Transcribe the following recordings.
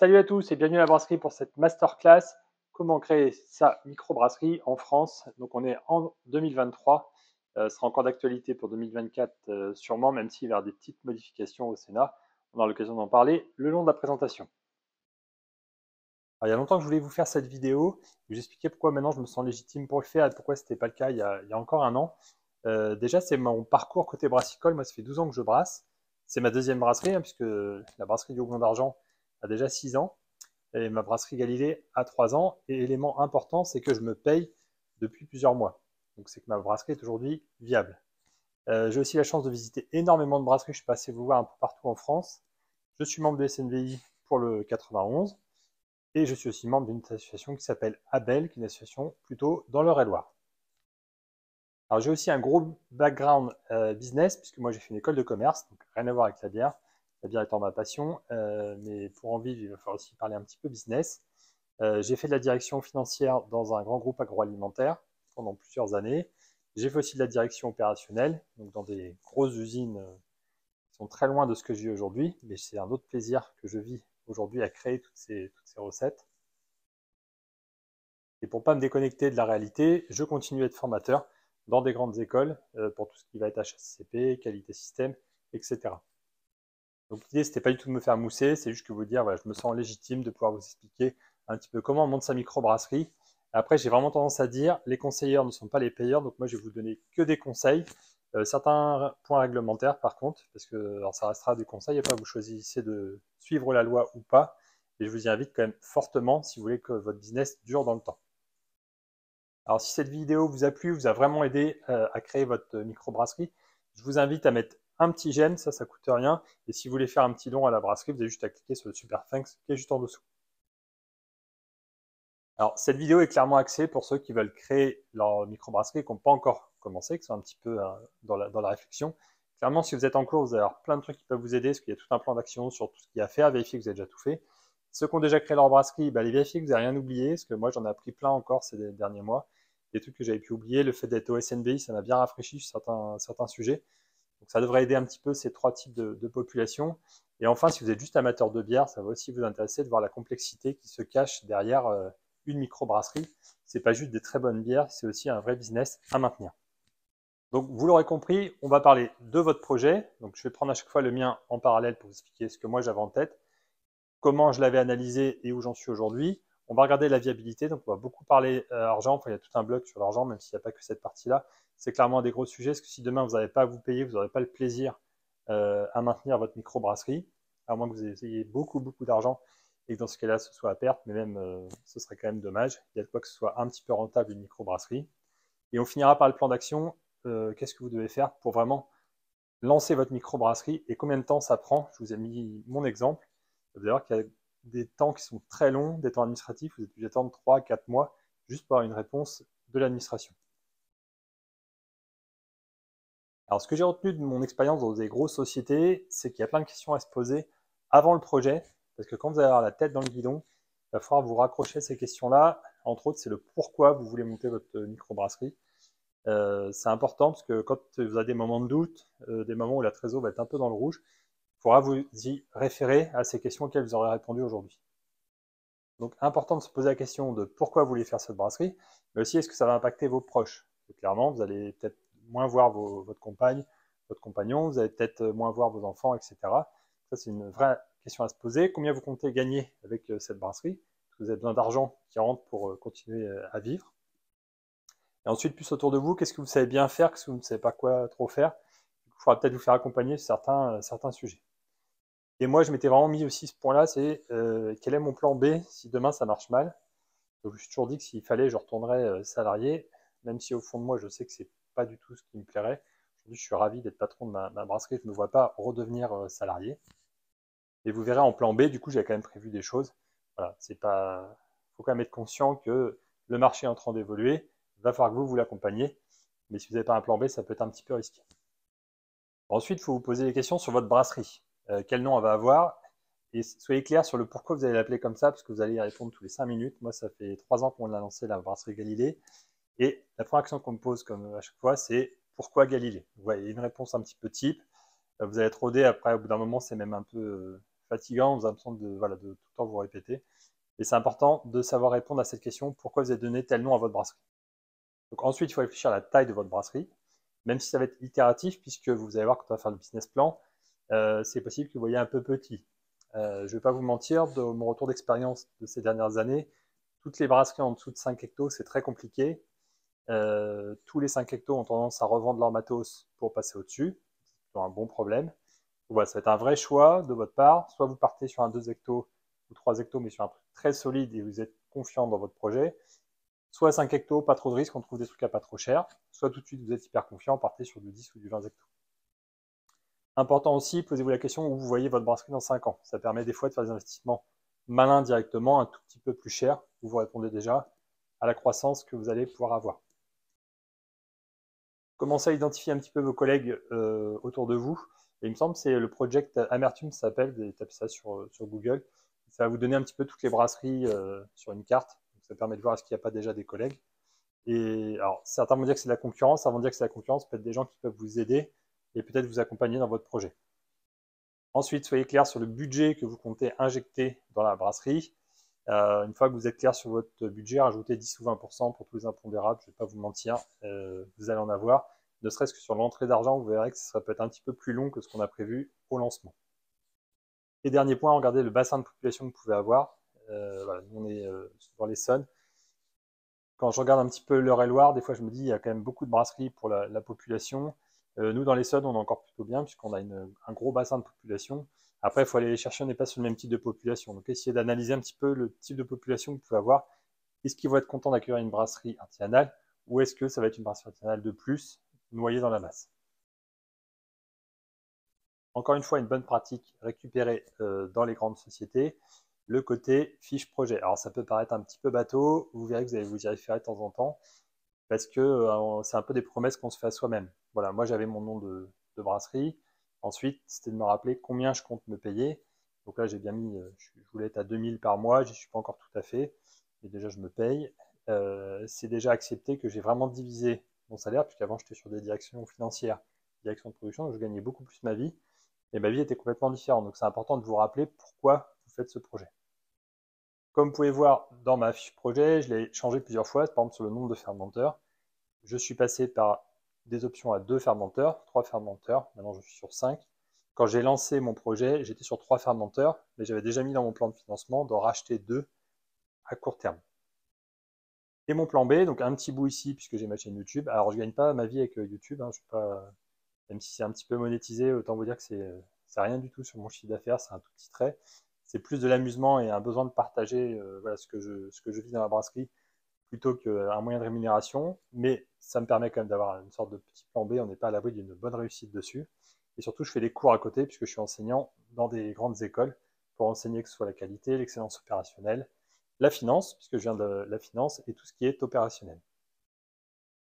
Salut à tous et bienvenue à la brasserie pour cette masterclass. Comment créer sa microbrasserie en France. Donc on est en 2023, ce sera encore d'actualité pour 2024 sûrement, même s'il va y avoir des petites modifications au Sénat. On aura l'occasion d'en parler le long de la présentation. Alors, il y a longtemps que je voulais vous faire cette vidéo, vous expliquer pourquoi maintenant je me sens légitime pour le faire et pourquoi ce n'était pas le cas il y a encore un an. Déjà, c'est mon parcours côté brassicole. Moi, ça fait 12 ans que je brasse. C'est ma deuxième brasserie, puisque la brasserie du Houblon d'Argent a déjà 6 ans. Et ma brasserie Galilée a 3 ans. Et élément important, c'est que je me paye depuis plusieurs mois. Donc c'est que ma brasserie est aujourd'hui viable. J'ai aussi la chance de visiter énormément de brasseries. Je suis passé vous voir un peu partout en France. Je suis membre de SNVI pour le 91. Et je suis aussi membre d'une association qui s'appelle Abel, qui est une association plutôt dans l'Eure-et-Loir. Alors j'ai aussi un gros background business, puisque moi j'ai fait une école de commerce, donc rien à voir avec la bière étant ma passion, mais pour en vivre, il va falloir aussi parler un petit peu business. J'ai fait de la direction financière dans un grand groupe agroalimentaire pendant plusieurs années. J'ai fait aussi de la direction opérationnelle, donc dans des grosses usines qui sont très loin de ce que je vis aujourd'hui, mais c'est un autre plaisir que je vis aujourd'hui à créer toutes ces recettes. Et pour ne pas me déconnecter de la réalité, je continue à être formateur dans des grandes écoles pour tout ce qui va être HACCP, qualité système, etc. Donc l'idée, c'était pas du tout de me faire mousser, c'est juste que vous dire, voilà, je me sens légitime de pouvoir vous expliquer un petit peu comment on monte sa microbrasserie. Après, j'ai vraiment tendance à dire, les conseilleurs ne sont pas les payeurs, donc moi, je vais vous donner que des conseils. Certains points réglementaires, par contre, parce que alors, ça restera des conseils, et pas vous choisissez de suivre la loi ou pas. Et je vous y invite quand même fortement si vous voulez que votre business dure dans le temps. Alors si cette vidéo vous a plu, vous a vraiment aidé à créer votre microbrasserie, je vous invite à mettre un petit j'aime, ça coûte rien. Et si vous voulez faire un petit don à la brasserie, vous avez juste à cliquer sur le super thanks qui est juste en dessous. Alors cette vidéo est clairement axée pour ceux qui veulent créer leur microbrasserie et qui n'ont pas encore commencé, qui sont un petit peu dans la réflexion. Clairement, si vous êtes en cours, vous allez avoir plein de trucs qui peuvent vous aider, parce qu'il y a tout un plan d'action sur tout ce qu'il y a à faire, vérifier que vous avez déjà tout fait. Ceux qui ont déjà créé leur brasserie, allez vérifier que vous n'avez rien oublié, parce que moi j'en ai appris plein encore ces derniers mois. Des trucs que j'avais pu oublier, le fait d'être au SNVI, ça m'a bien rafraîchi sur certains sujets. Donc ça devrait aider un petit peu ces trois types de population. Et enfin, si vous êtes juste amateur de bière, ça va aussi vous intéresser de voir la complexité qui se cache derrière une microbrasserie. C'est pas juste des très bonnes bières, c'est aussi un vrai business à maintenir. Donc vous l'aurez compris, on va parler de votre projet. Donc je vais prendre à chaque fois le mien en parallèle pour vous expliquer ce que moi j'avais en tête, comment je l'avais analysé et où j'en suis aujourd'hui. On va regarder la viabilité, donc on va beaucoup parler argent. Enfin, il y a tout un blog sur l'argent, même s'il n'y a pas que cette partie-là. C'est clairement un des gros sujets, parce que si demain vous n'avez pas à vous payer, vous n'aurez pas le plaisir à maintenir votre microbrasserie, à moins que vous ayez beaucoup d'argent et que dans ce cas-là, ce soit à perte, mais même ce serait quand même dommage. Il y a de quoi que ce soit un petit peu rentable une microbrasserie. Et on finira par le plan d'action. Qu'est-ce que vous devez faire pour vraiment lancer votre microbrasserie et combien de temps ça prend? Je vous ai mis mon exemple. Vous allez voir qu'il y a des temps qui sont très longs, des temps administratifs, vous êtes obligé d'attendre 3-4 mois juste pour avoir une réponse de l'administration. Alors ce que j'ai retenu de mon expérience dans des grosses sociétés, c'est qu'il y a plein de questions à se poser avant le projet, parce que quand vous allez avoir la tête dans le guidon, il va falloir vous raccrocher à ces questions-là. Entre autres, c'est le pourquoi vous voulez monter votre microbrasserie. C'est important parce que quand vous avez des moments de doute, des moments où la trésor va être un peu dans le rouge, il faudra vous y référer à ces questions auxquelles vous aurez répondu aujourd'hui. Donc, important de se poser la question de pourquoi vous voulez faire cette brasserie, mais aussi est-ce que ça va impacter vos proches. Parce que clairement, vous allez peut-être moins voir votre compagne, votre compagnon, vous allez peut-être moins voir vos enfants, etc. Ça, c'est une vraie question à se poser. Combien vous comptez gagner avec cette brasserie? Est-ce que vous avez besoin d'argent qui rentre pour continuer à vivre? Et ensuite, plus autour de vous, qu'est-ce que vous savez bien faire, qu'est-ce que vous ne savez pas quoi trop faire? Il faudra peut-être vous faire accompagner sur certains sujets. Et moi, je m'étais vraiment mis aussi ce point-là, c'est quel est mon plan B si demain ça marche mal. Donc, je me suis toujours dit que s'il fallait, je retournerais salarié, même si au fond de moi, je sais que c'est pas du tout ce qui me plairait. Aujourd'hui, je suis ravi d'être patron de ma brasserie, je ne me vois pas redevenir salarié. Et vous verrez en plan B, du coup, j'ai quand même prévu des choses. Voilà, c'est pas, faut quand même être conscient que le marché est en train d'évoluer, il va falloir que vous l'accompagniez. Mais si vous n'avez pas un plan B, ça peut être un petit peu risqué. Ensuite, il faut vous poser des questions sur votre brasserie. Quel nom elle va avoir? Et soyez clair sur le pourquoi vous allez l'appeler comme ça, parce que vous allez y répondre tous les 5 minutes. Moi, ça fait 3 ans qu'on l'a lancé, la brasserie Galilée. Et la première question qu'on me pose, comme à chaque fois, c'est pourquoi Galilée? Vous voyez, une réponse un petit peu type. Vous allez être rodé, après, au bout d'un moment, c'est même un peu fatigant, vous avez l'impression de, voilà, de tout le temps vous répéter. Et c'est important de savoir répondre à cette question, pourquoi vous avez donné tel nom à votre brasserie. Donc ensuite, il faut réfléchir à la taille de votre brasserie, même si ça va être itératif, puisque vous allez voir quand on va faire le business plan, c'est possible que vous voyez un peu petit. Je ne vais pas vous mentir, de mon retour d'expérience de ces dernières années, toutes les brasseries en dessous de 5 hectos, c'est très compliqué. Tous les 5 hectos ont tendance à revendre leur matos pour passer au-dessus. C'est un bon problème. Donc voilà, ça va être un vrai choix de votre part. Soit vous partez sur un 2 hectos ou 3 hectos, mais sur un truc très solide et vous êtes confiant dans votre projet. Soit 5 hectos, pas trop de risques, on trouve des trucs à pas trop cher. Soit tout de suite, vous êtes hyper confiant, partez sur du 10 ou du 20 hectos. Important aussi, posez-vous la question où vous voyez votre brasserie dans 5 ans. Ça permet des fois de faire des investissements malins directement, un tout petit peu plus cher, où vous répondez déjà à la croissance que vous allez pouvoir avoir. Commencez à identifier un petit peu vos collègues autour de vous. Et il me semble que c'est le Project Amertume, ça s'appelle, vous tapez ça sur Google. Ça va vous donner un petit peu toutes les brasseries sur une carte. Donc ça permet de voir est-ce qu'il n'y a pas déjà des collègues. Et alors, certains vont dire que c'est de la concurrence, avant de dire que c'est de la concurrence, peut-être des gens qui peuvent vous aider et peut-être vous accompagner dans votre projet. Ensuite, soyez clair sur le budget que vous comptez injecter dans la brasserie. Une fois que vous êtes clair sur votre budget, rajoutez 10 ou 20% pour tous les impondérables, je ne vais pas vous mentir, vous allez en avoir. Ne serait-ce que sur l'entrée d'argent, vous verrez que ça peut être un petit peu plus long que ce qu'on a prévu au lancement. Et dernier point, regardez le bassin de population que vous pouvez avoir. Voilà, nous on est dans l'Essonne. Quand je regarde un petit peu l'Eure-et-Loire, des fois je me dis il y a quand même beaucoup de brasseries pour la population. Nous dans l'Essonne, on est encore plutôt bien puisqu'on a un gros bassin de population. Après, il faut aller les chercher, on n'est pas sur le même type de population. Donc essayez d'analyser un petit peu le type de population que vous pouvez avoir. Est-ce qu'ils vont être contents d'accueillir une brasserie artisanale ou est-ce que ça va être une brasserie artisanale de plus, noyée dans la masse? Encore une fois, une bonne pratique récupérée dans les grandes sociétés, le côté fiche projet. Alors ça peut paraître un petit peu bateau, vous verrez que vous allez vous y référer de temps en temps, parce que c'est un peu des promesses qu'on se fait à soi-même. Voilà, moi j'avais mon nom de brasserie, ensuite c'était de me rappeler combien je compte me payer. Donc là j'ai bien mis, je voulais être à 2000 par mois, j'y suis pas encore tout à fait, mais déjà je me paye. C'est déjà accepté que j'ai vraiment divisé mon salaire, puisqu'avant j'étais sur des directions financières, direction de production, donc je gagnais beaucoup plus ma vie. Et ma vie était complètement différente. Donc c'est important de vous rappeler pourquoi vous faites ce projet. Comme vous pouvez voir dans ma fiche projet, je l'ai changé plusieurs fois, par exemple sur le nombre de fermenteurs. Je suis passé par des options à 2 fermenteurs, 3 fermenteurs, maintenant je suis sur 5. Quand j'ai lancé mon projet, j'étais sur 3 fermenteurs, mais j'avais déjà mis dans mon plan de financement d'en racheter 2 à court terme. Et mon plan B, donc un petit bout ici, puisque j'ai ma chaîne YouTube. Alors je ne gagne pas ma vie avec YouTube, hein, je suis pas, même si c'est un petit peu monétisé, autant vous dire que c'est rien du tout sur mon chiffre d'affaires, c'est un tout petit trait. C'est plus de l'amusement et un besoin de partager voilà, ce que je vis dans la brasserie plutôt qu'un moyen de rémunération. Mais ça me permet quand même d'avoir une sorte de petit plan B, on n'est pas à l'abri d'une bonne réussite dessus. Et surtout, je fais des cours à côté puisque je suis enseignant dans des grandes écoles pour enseigner que ce soit la qualité, l'excellence opérationnelle, la finance, puisque je viens de la finance, et tout ce qui est opérationnel.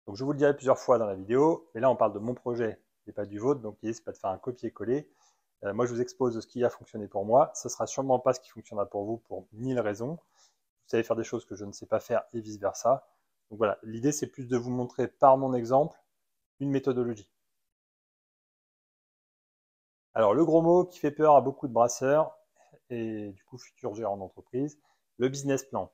Donc je vous le dirai plusieurs fois dans la vidéo, mais là on parle de mon projet et pas du vôtre, donc l'idée c'est pas de faire un copier-coller. Moi je vous expose ce qui a fonctionné pour moi, ce sera sûrement pas ce qui fonctionnera pour vous pour 1000 raisons. Vous savez faire des choses que je ne sais pas faire et vice versa. Donc voilà, l'idée c'est plus de vous montrer par mon exemple une méthodologie. Alors le gros mot qui fait peur à beaucoup de brasseurs et du coup futurs gérants d'entreprise, le business plan.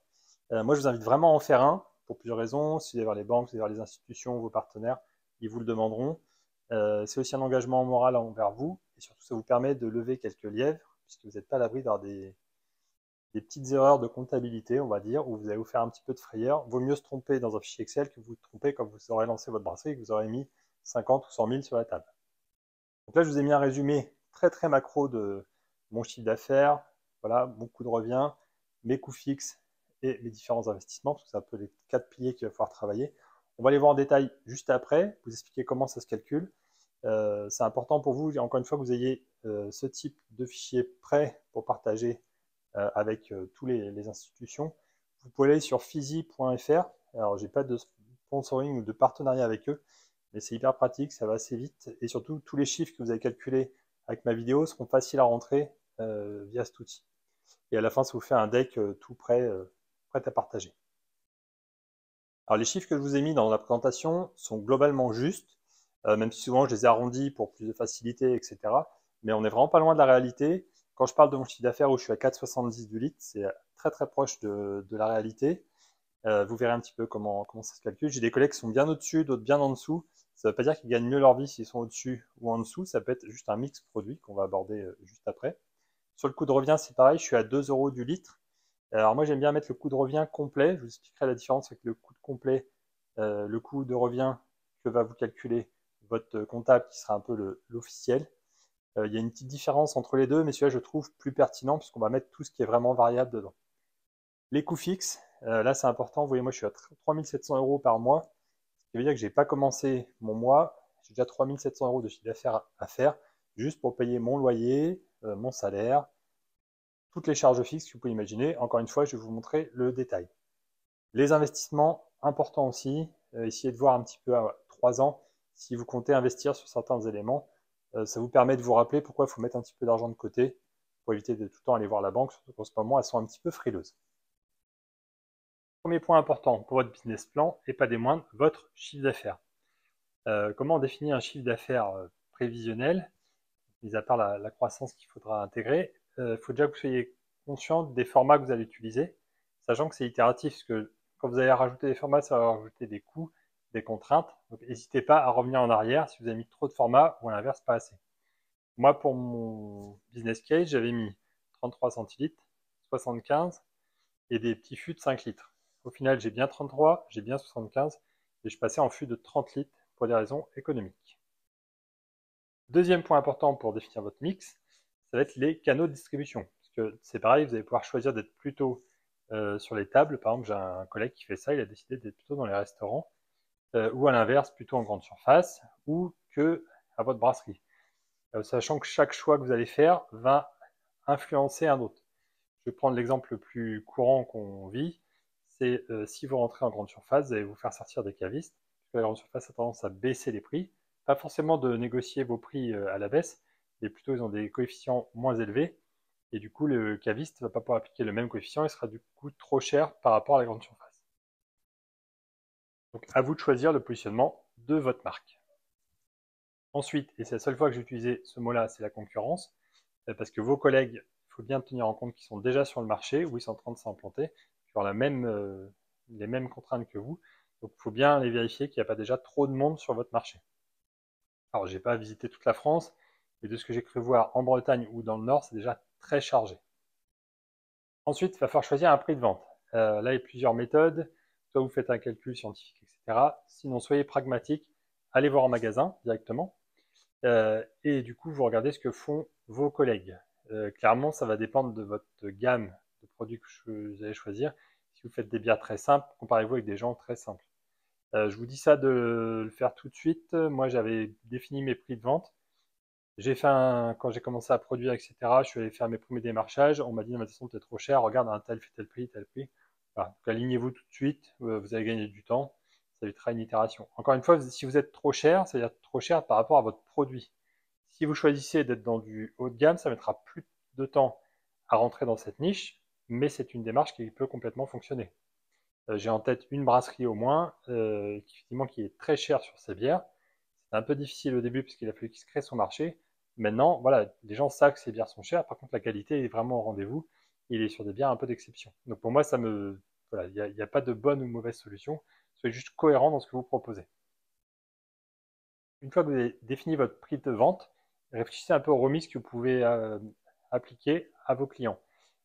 Moi je vous invite vraiment à en faire un pour plusieurs raisons. Si vous allez voir les banques, si vous allez voir les institutions, vos partenaires, ils vous le demanderont. C'est aussi un engagement moral envers vous et surtout ça vous permet de lever quelques lièvres puisque vous n'êtes pas à l'abri d'avoir des petites erreurs de comptabilité, on va dire, où vous allez vous faire un petit peu de frayeur. Vaut mieux se tromper dans un fichier Excel que vous tromper quand vous aurez lancé votre brasserie et que vous aurez mis 50 ou 100 000 sur la table. Donc là, je vous ai mis un résumé très très macro de mon chiffre d'affaires, voilà, mon coût de revient, mes coûts fixes et mes différents investissements, parce que c'est un peu les 4 piliers qu'il va falloir travailler. On va les voir en détail juste après, vous expliquer comment ça se calcule. C'est important pour vous, encore une fois, que vous ayez ce type de fichier prêt pour partager avec toutes les institutions. Vous pouvez aller sur fizi.fr. Alors, j'ai pas de sponsoring ou de partenariat avec eux, mais c'est hyper pratique, ça va assez vite. Et surtout, tous les chiffres que vous avez calculés avec ma vidéo seront faciles à rentrer via cet outil. Et à la fin, ça vous fait un deck tout prêt à partager. Alors, les chiffres que je vous ai mis dans la présentation sont globalement justes, même si souvent je les ai arrondis pour plus de facilité, etc. Mais on n'est vraiment pas loin de la réalité. Quand je parle de mon chiffre d'affaires où je suis à 4,70 du litre, c'est très très proche de la réalité. Vous verrez un petit peu comment ça se calcule. J'ai des collègues qui sont bien au-dessus, d'autres bien en dessous. Ça ne veut pas dire qu'ils gagnent mieux leur vie s'ils sont au-dessus ou en dessous. Ça peut être juste un mix produit qu'on va aborder juste après. Sur le coût de revient, c'est pareil. Je suis à 2 € du litre. Alors moi, j'aime bien mettre le coût de revient complet. Je vous expliquerai la différence avec le coût de complet, le coût de revient que va vous calculer votre comptable, qui sera un peu l'officiel. Il y a une petite différence entre les deux, mais celui-là, je trouve plus pertinent puisqu'on va mettre tout ce qui est vraiment variable dedans. Les coûts fixes, là, c'est important. Vous voyez, moi, je suis à 3 700 € par mois, ce qui veut dire que je n'ai pas commencé mon mois. J'ai déjà 3 700 € de chiffre d'affaires à faire juste pour payer mon loyer, mon salaire, toutes les charges fixes que vous pouvez imaginer. Encore une fois, je vais vous montrer le détail. Les investissements, importants aussi. Essayez de voir un petit peu à 3 ans si vous comptez investir sur certains éléments. Ça vous permet de vous rappeler pourquoi il faut mettre un petit peu d'argent de côté pour éviter de tout le temps aller voir la banque, surtout qu'en ce moment, elles sont un petit peu frileuses. Premier point important pour votre business plan, et pas des moindres, votre chiffre d'affaires. Comment on définit un chiffre d'affaires prévisionnel, mis à part la croissance qu'il faudra intégrer? Il faut déjà que vous soyez conscient des formats que vous allez utiliser, sachant que c'est itératif, parce que quand vous allez rajouter des formats, ça va rajouter des coûts, des contraintes. Donc n'hésitez pas à revenir en arrière si vous avez mis trop de formats ou à l'inverse pas assez. Moi, pour mon business case, j'avais mis 33 centilitres, 75 et des petits fûts de 5 litres. Au final, j'ai bien 33, j'ai bien 75 et je passais en fût de 30 litres pour des raisons économiques. Deuxième point important pour définir votre mix, ça va être les canaux de distribution. Parce que c'est pareil, vous allez pouvoir choisir d'être plutôt sur les tables. Par exemple, j'ai un collègue qui fait ça, il a décidé d'être plutôt dans les restaurants, ou à l'inverse, plutôt en grande surface, ou que à votre brasserie. Sachant que chaque choix que vous allez faire va influencer un autre. Je vais prendre l'exemple le plus courant qu'on vit, c'est si vous rentrez en grande surface, vous allez vous faire sortir des cavistes, parce que la grande surface a tendance à baisser les prix, pas forcément de négocier vos prix à la baisse, mais plutôt ils ont des coefficients moins élevés, et du coup le caviste ne va pas pouvoir appliquer le même coefficient, il sera du coup trop cher par rapport à la grande surface. Donc à vous de choisir le positionnement de votre marque. Ensuite, et c'est la seule fois que j'ai utilisé ce mot-là, c'est la concurrence, parce que vos collègues, il faut bien tenir en compte qu'ils sont déjà sur le marché ou ils sont en train de s'implanter, qui ont les mêmes contraintes que vous. Donc il faut bien aller vérifier qu'il n'y a pas déjà trop de monde sur votre marché. Alors, je n'ai pas visité toute la France, mais de ce que j'ai cru voir en Bretagne ou dans le Nord, c'est déjà très chargé. Ensuite, il va falloir choisir un prix de vente. Là, il y a plusieurs méthodes. Soit vous faites un calcul scientifique, etc. Sinon, soyez pragmatique, allez voir en magasin directement. Et du coup, vous regardez ce que font vos collègues. Clairement, ça va dépendre de votre gamme de produits que vous allez choisir. Si vous faites des bières très simples, comparez-vous avec des gens très simples. Je vous dis ça de le faire tout de suite. Moi, j'avais défini mes prix de vente. Quand j'ai commencé à produire, etc., je suis allé faire mes premiers démarchages. On m'a dit, de toute façon, t'es trop cher, regarde, un tel fait tel prix, tel prix. Voilà. Donc, alignez-vous tout de suite, vous allez gagner du temps. Ça évitera une itération. Encore une fois, si vous êtes trop cher, c'est-à-dire trop cher par rapport à votre produit. Si vous choisissez d'être dans du haut de gamme, ça mettra plus de temps à rentrer dans cette niche, mais c'est une démarche qui peut complètement fonctionner. J'ai en tête une brasserie au moins, qui est très chère sur ses bières. C'est un peu difficile au début parce qu'il a fallu qu'il se crée son marché. Maintenant, voilà, les gens savent que ces bières sont chères. Par contre, la qualité est vraiment au rendez-vous. Il est sur des bières un peu d'exception. Donc pour moi, voilà, il n'y a pas de bonne ou mauvaise solution. Soyez juste cohérent dans ce que vous proposez. Une fois que vous avez défini votre prix de vente, réfléchissez un peu aux remises que vous pouvez appliquer à vos clients.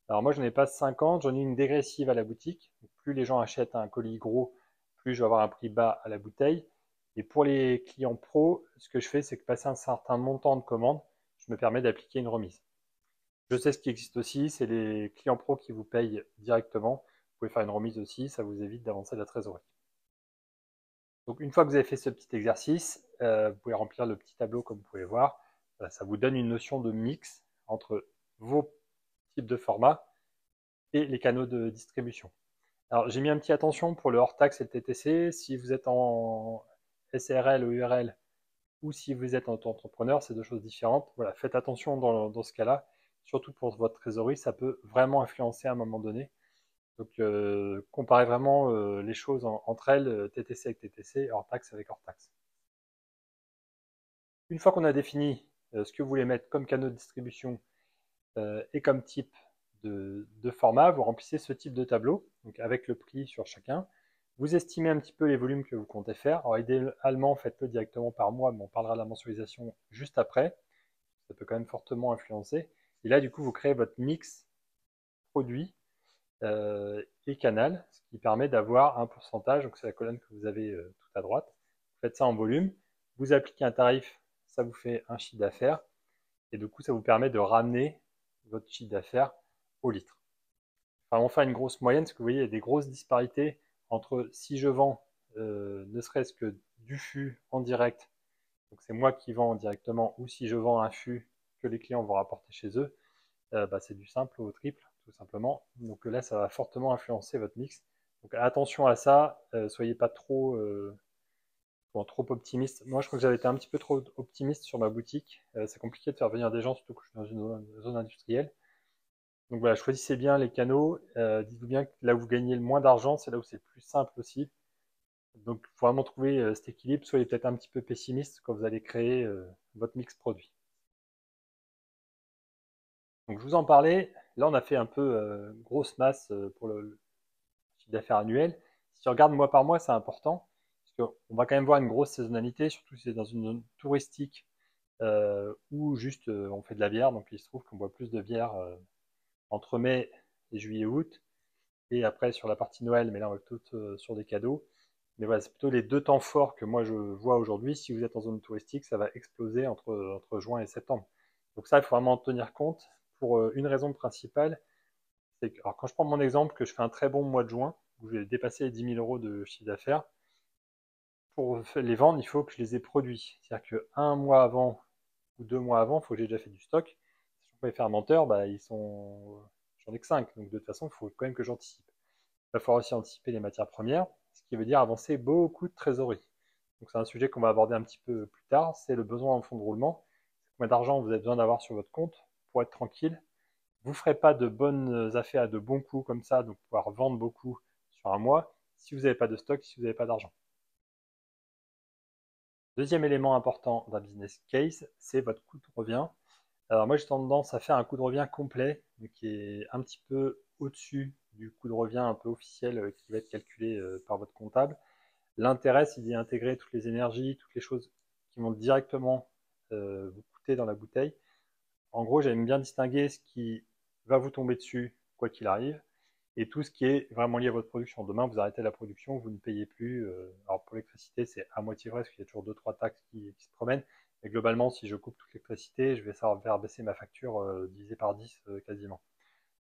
Alors moi, je n'en ai pas 50, j'en ai une dégressive à la boutique. Donc, plus les gens achètent un colis gros, plus je vais avoir un prix bas à la bouteille. Et pour les clients pro, ce que je fais, c'est que passer un certain montant de commande, je me permets d'appliquer une remise. Je sais ce qui existe aussi, c'est les clients pro qui vous payent directement. Vous pouvez faire une remise aussi, ça vous évite d'avancer de la trésorerie. Donc une fois que vous avez fait ce petit exercice, vous pouvez remplir le petit tableau comme vous pouvez voir. Ça vous donne une notion de mix entre vos types de formats et les canaux de distribution. Alors j'ai mis un petit attention pour le hors-taxe et le TTC. Si vous êtes en SRL ou URL ou si vous êtes en auto-entrepreneur, c'est deux choses différentes. Voilà, faites attention dans ce cas-là, surtout pour votre trésorerie, ça peut vraiment influencer à un moment donné. Donc comparez vraiment les choses entre elles, TTC avec TTC, hors-taxe avec hors-taxe. Une fois qu'on a défini ce que vous voulez mettre comme canaux de distribution et comme type de format, vous remplissez ce type de tableau, donc avec le prix sur chacun. Vous estimez un petit peu les volumes que vous comptez faire. Alors idéalement, faites-le directement par mois, mais on parlera de la mensualisation juste après. Ça peut quand même fortement influencer. Et là, du coup, vous créez votre mix produit et canal, ce qui permet d'avoir un pourcentage, donc c'est la colonne que vous avez tout à droite. Vous faites ça en volume, vous appliquez un tarif, ça vous fait un chiffre d'affaires, et du coup, ça vous permet de ramener votre chiffre d'affaires au litre. Enfin, on fait une grosse moyenne, parce que vous voyez, il y a des grosses disparités entre si je vends ne serait-ce que du fût en direct, donc c'est moi qui vends directement, ou si je vends un fût que les clients vont rapporter chez eux, c'est du simple au triple, tout simplement. Donc là, ça va fortement influencer votre mix. Donc attention à ça, soyez pas trop optimiste. Moi, je crois que j'avais été un petit peu trop optimiste sur ma boutique. C'est compliqué de faire venir des gens, surtout que je suis dans une zone industrielle. Donc voilà, choisissez bien les canaux. Dites-vous bien que là où vous gagnez le moins d'argent, c'est là où c'est le plus simple aussi. Donc, il faut vraiment trouver cet équilibre. Soyez peut-être un petit peu pessimiste quand vous allez créer votre mix produit. Donc, je vous en parlais. Là, on a fait un peu grosse masse pour le chiffre d'affaires annuel. Si tu regardes mois par mois, c'est important. Parce qu'on va quand même voir une grosse saisonnalité, surtout si c'est dans une zone touristique ou juste on fait de la bière. Donc, il se trouve qu'on boit plus de bière entre mai et juillet août. Et après, sur la partie Noël, mais là, on va tout sur des cadeaux. Mais voilà, c'est plutôt les deux temps forts que moi je vois aujourd'hui. Si vous êtes en zone touristique, ça va exploser entre juin et septembre. Donc ça, il faut vraiment en tenir compte pour une raison principale. C'est que, alors quand je prends mon exemple, que je fais un très bon mois de juin, où je vais dépasser les 10 000 euros de chiffre d'affaires, pour les vendre, il faut que je les ai produits. C'est-à-dire qu'un mois avant ou 2 mois avant, il faut que j'ai déjà fait du stock. Si je peux faire menteur, j'en ai que 5. Donc de toute façon, il faut quand même que j'anticipe. Il va falloir aussi anticiper les matières premières, ce qui veut dire avancer beaucoup de trésorerie. Donc c'est un sujet qu'on va aborder un petit peu plus tard, c'est le besoin en fonds de roulement. Combien d'argent vous avez besoin d'avoir sur votre compte pour être tranquille. Vous ne ferez pas de bonnes affaires à de bons coups comme ça, donc pouvoir vendre beaucoup sur un mois, si vous n'avez pas de stock, si vous n'avez pas d'argent. Deuxième élément important d'un business case, c'est votre coût de revient. Alors moi j'ai tendance à faire un coût de revient complet, qui est un petit peu au-dessus du coût de revient un peu officiel qui va être calculé par votre comptable. L'intérêt, c'est d'y intégrer toutes les énergies, toutes les choses qui vont directement vous coûter dans la bouteille. En gros, j'aime bien distinguer ce qui va vous tomber dessus, quoi qu'il arrive, et tout ce qui est vraiment lié à votre production. Demain, vous arrêtez la production, vous ne payez plus. Alors pour l'électricité, c'est à moitié vrai, parce qu'il y a toujours 2-3 taxes qui se promènent. Mais globalement, si je coupe toute l'électricité, je vais faire baisser ma facture divisée par 10 quasiment.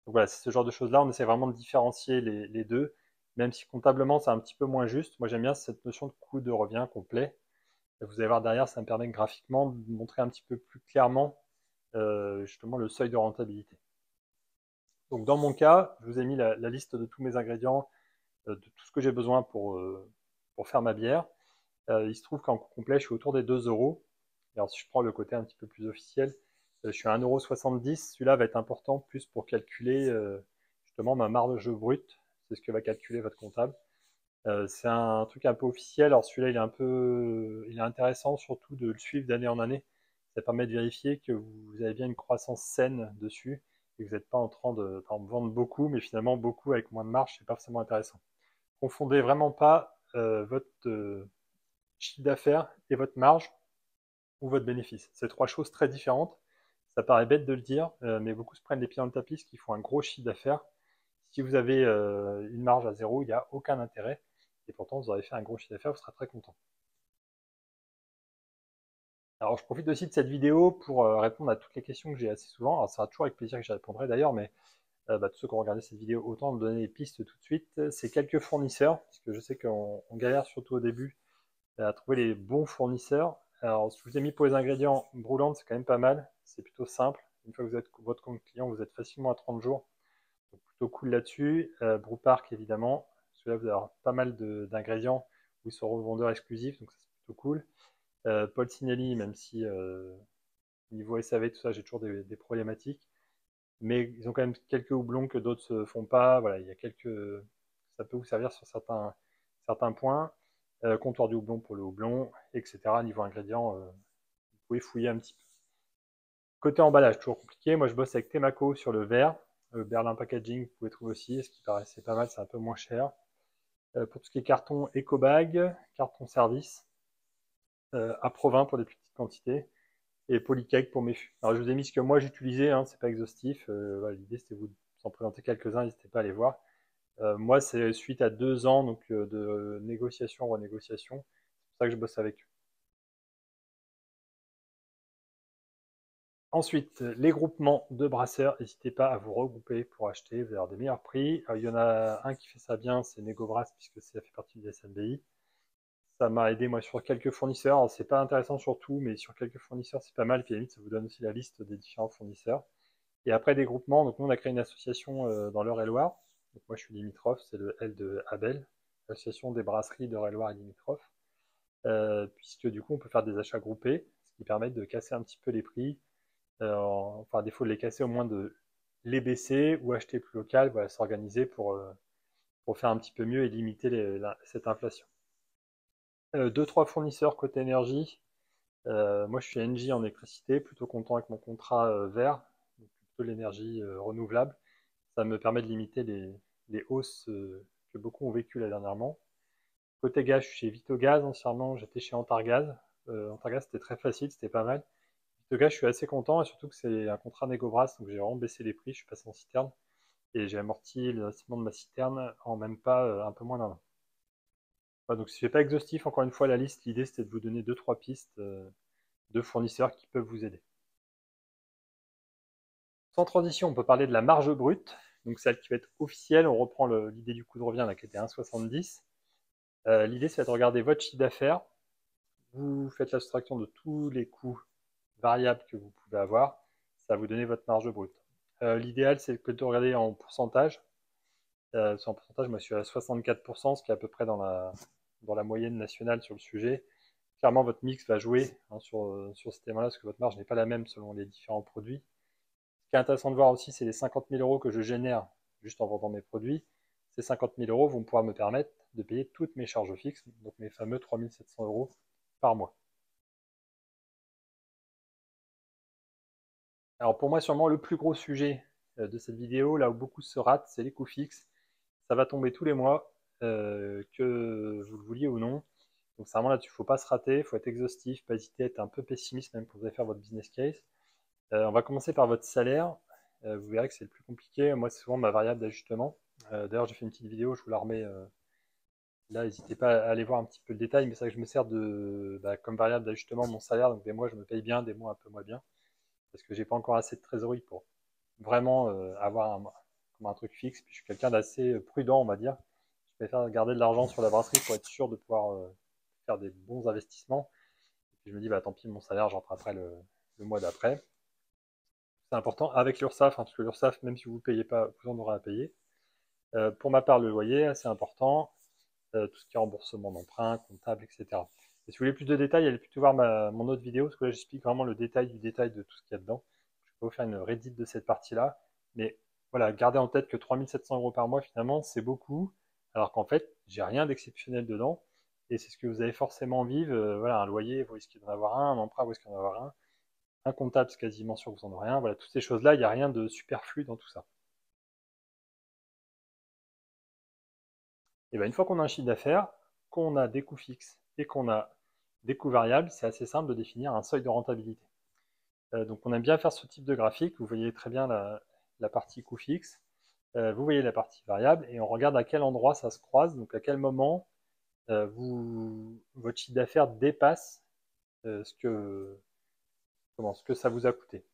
Donc voilà, c'est ce genre de choses-là. On essaie vraiment de différencier les deux, même si comptablement, c'est un petit peu moins juste. Moi, j'aime bien cette notion de coût de revient complet. Et vous allez voir derrière, ça me permet graphiquement de montrer un petit peu plus clairement justement le seuil de rentabilité. Donc dans mon cas, je vous ai mis la liste de tous mes ingrédients, de tout ce que j'ai besoin pour faire ma bière. Il se trouve qu'en coût complet, je suis autour des 2 euros. Alors si je prends le côté un petit peu plus officiel, je suis à 1,70 €. Celui-là va être important plus pour calculer justement ma marge brute. C'est ce que va calculer votre comptable. C'est un truc un peu officiel. Alors celui-là, il est intéressant surtout de le suivre d'année en année. Ça permet de vérifier que vous avez bien une croissance saine dessus et que vous n'êtes pas en train de vendre beaucoup, mais finalement beaucoup avec moins de marge, c'est pas forcément intéressant. Confondez vraiment pas votre chiffre d'affaires et votre marge ou votre bénéfice. C'est trois choses très différentes. Ça paraît bête de le dire, mais beaucoup se prennent les pieds dans le tapis, ce qui font un gros chiffre d'affaires. Si vous avez une marge à zéro, il n'y a aucun intérêt. Et pourtant, vous aurez fait un gros chiffre d'affaires, vous serez très content. Alors, je profite aussi de cette vidéo pour répondre à toutes les questions que j'ai assez souvent. Alors, ça sera toujours avec plaisir que j'y répondrai d'ailleurs, mais tous ceux qui ont regardé cette vidéo, autant me donner des pistes tout de suite. C'est quelques fournisseurs, parce que je sais qu'on galère surtout au début à trouver les bons fournisseurs. Alors, je vous ai mis pour les ingrédients, Brouland, c'est quand même pas mal. C'est plutôt simple. Une fois que vous êtes votre compte client, vous êtes facilement à 30 jours. Donc, plutôt cool là-dessus. Brewpark, évidemment. Celui-là, vous allez avoir pas mal d'ingrédients où ils sont revendeurs exclusifs, donc ça, c'est plutôt cool. Paul Sinelli, même si niveau SAV, tout ça, j'ai toujours des problématiques. Mais ils ont quand même quelques houblons que d'autres ne font pas. Voilà, il y a ça peut vous servir sur certains points. Comptoir du houblon pour le houblon, etc. Niveau ingrédients, vous pouvez fouiller un petit peu. Côté emballage, toujours compliqué. Moi, je bosse avec Temaco sur le verre. Berlin Packaging, vous pouvez trouver aussi. Ce qui paraissait pas mal, c'est un peu moins cher. Pour tout ce qui est carton EcoBag, carton service, à Provins pour des plus petites quantités, et Polycake pour mes fûts. Alors je vous ai mis ce que moi j'utilisais, hein, c'est pas exhaustif. Voilà, l'idée c'était vous en présenter quelques-uns, n'hésitez pas à aller voir. Moi c'est suite à 2 ans donc, de négociation, renégociation, c'est pour ça que je bosse avec eux. Ensuite, les groupements de brasseurs, n'hésitez pas à vous regrouper pour acheter, vous allez avoir des meilleurs prix. Il y en a un qui fait ça bien, c'est NegoBrass, puisque ça fait partie du SMBI. Ça m'a aidé moi sur quelques fournisseurs. C'est pas intéressant sur tout, mais sur quelques fournisseurs c'est pas mal. Puis à la limite, ça vous donne aussi la liste des différents fournisseurs. Et après des groupements, donc nous on a créé une association dans l'Eure-et-Loire. Donc moi je suis limitrophe, c'est le L de Abel, l'association des brasseries d'Eure-et-Loire et limitrophe. Puisque du coup on peut faire des achats groupés, ce qui permet de casser un petit peu les prix. Enfin à défaut de les casser, au moins de les baisser ou acheter plus local, voilà, s'organiser pour faire un petit peu mieux et limiter cette inflation. 2-3 fournisseurs côté énergie. Moi, je suis NJ en électricité, plutôt content avec mon contrat vert, donc plutôt l'énergie renouvelable. Ça me permet de limiter les hausses que beaucoup ont vécues là dernièrement. Côté gaz, je suis chez Vitogaz. Anciennement, j'étais chez Antargaz. Antargaz, c'était très facile, c'était pas mal. Vitogaz, je suis assez content, et surtout que c'est un contrat Negobras, donc j'ai vraiment baissé les prix, je suis passé en citerne, et j'ai amorti l'investissement de ma citerne en même pas un peu moins d'un an. Voilà, donc si je n'ai pas exhaustif, encore une fois, la liste, l'idée c'était de vous donner 2-3 pistes de fournisseurs qui peuvent vous aider. Sans transition, on peut parler de la marge brute, donc celle qui va être officielle. On reprend l'idée du coût de revient là, qui était 1,70. L'idée, c'est de regarder votre chiffre d'affaires. Vous faites la soustraction de tous les coûts variables que vous pouvez avoir. Ça va vous donner votre marge brute. L'idéal, c'est de regarder en pourcentage. En pourcentage, moi, je suis à 64%, ce qui est à peu près dans la moyenne nationale sur le sujet. Clairement, votre mix va jouer hein, sur ce thème-là, parce que votre marge n'est pas la même selon les différents produits. Ce qui est intéressant de voir aussi, c'est les 50 000 euros que je génère juste en vendant mes produits. Ces 50 000 euros vont pouvoir me permettre de payer toutes mes charges fixes, donc mes fameux 3 700 euros par mois. Alors pour moi, sûrement le plus gros sujet de cette vidéo, là où beaucoup se ratent, c'est les coûts fixes. Ça va tomber tous les mois, que vous le vouliez ou non. Donc c'est vraiment là-dessus, il ne faut pas se rater, il faut être exhaustif, pas hésiter à être un peu pessimiste même quand vous allez faire votre business case. On va commencer par votre salaire. Vous verrez que c'est le plus compliqué. Moi, c'est souvent ma variable d'ajustement. D'ailleurs, j'ai fait une petite vidéo, je vous la remets là. N'hésitez pas à aller voir un petit peu le détail, mais c'est vrai que je me sers comme variable d'ajustement mon salaire. Donc des mois, je me paye bien, des mois un peu moins bien, parce que j'ai pas encore assez de trésorerie pour vraiment avoir comme un truc fixe. Puis je suis quelqu'un d'assez prudent, on va dire. Je préfère garder de l'argent sur la brasserie pour être sûr de pouvoir faire des bons investissements. Et puis je me dis, bah tant pis, mon salaire, j'en après le mois d'après. C'est important avec l'URSSAF, hein, parce que l'URSSAF, même si vous ne payez pas, vous en aurez à payer. Pour ma part, le loyer, c'est important. Tout ce qui est remboursement d'emprunt, comptable, etc. Et si vous voulez plus de détails, allez plutôt voir mon autre vidéo, parce que là, j'explique vraiment le détail du détail de tout ce qu'il y a dedans. Je peux vous faire une rédite de cette partie-là. Mais voilà, gardez en tête que 3 700 euros par mois, finalement, c'est beaucoup. Alors qu'en fait, j'ai rien d'exceptionnel dedans. Et c'est ce que vous allez forcément vivre. Voilà, un loyer, vous risquez d'en avoir un emprunt, vous risquez d'en avoir un comptable, c'est quasiment sûr que vous en aurez un. Voilà, toutes ces choses-là, il n'y a rien de superflu dans tout ça. Et bien, une fois qu'on a un chiffre d'affaires, qu'on a des coûts fixes et qu'on a des coûts variables, c'est assez simple de définir un seuil de rentabilité. Donc on aime bien faire ce type de graphique. Vous voyez très bien la partie coût fixe, vous voyez la partie variable, et on regarde à quel endroit ça se croise, donc à quel moment votre chiffre d'affaires dépasse ce que ça vous a coûté.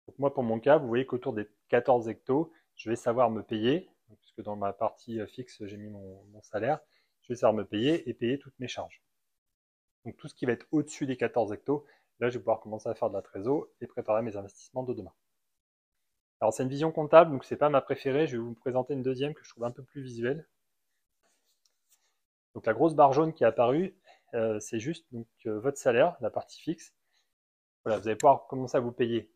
Donc moi, pour mon cas, vous voyez qu'autour des 14 hectos, je vais savoir me payer, puisque dans ma partie fixe, j'ai mis mon salaire, je vais savoir me payer et payer toutes mes charges. Donc tout ce qui va être au-dessus des 14 hectos, là, je vais pouvoir commencer à faire de la trésor et préparer mes investissements de demain. Alors c'est une vision comptable, donc c'est pas ma préférée. Je vais vous présenter une deuxième que je trouve un peu plus visuelle. Donc la grosse barre jaune qui est apparue, c'est juste donc, votre salaire, la partie fixe. Voilà, vous allez pouvoir commencer à vous payer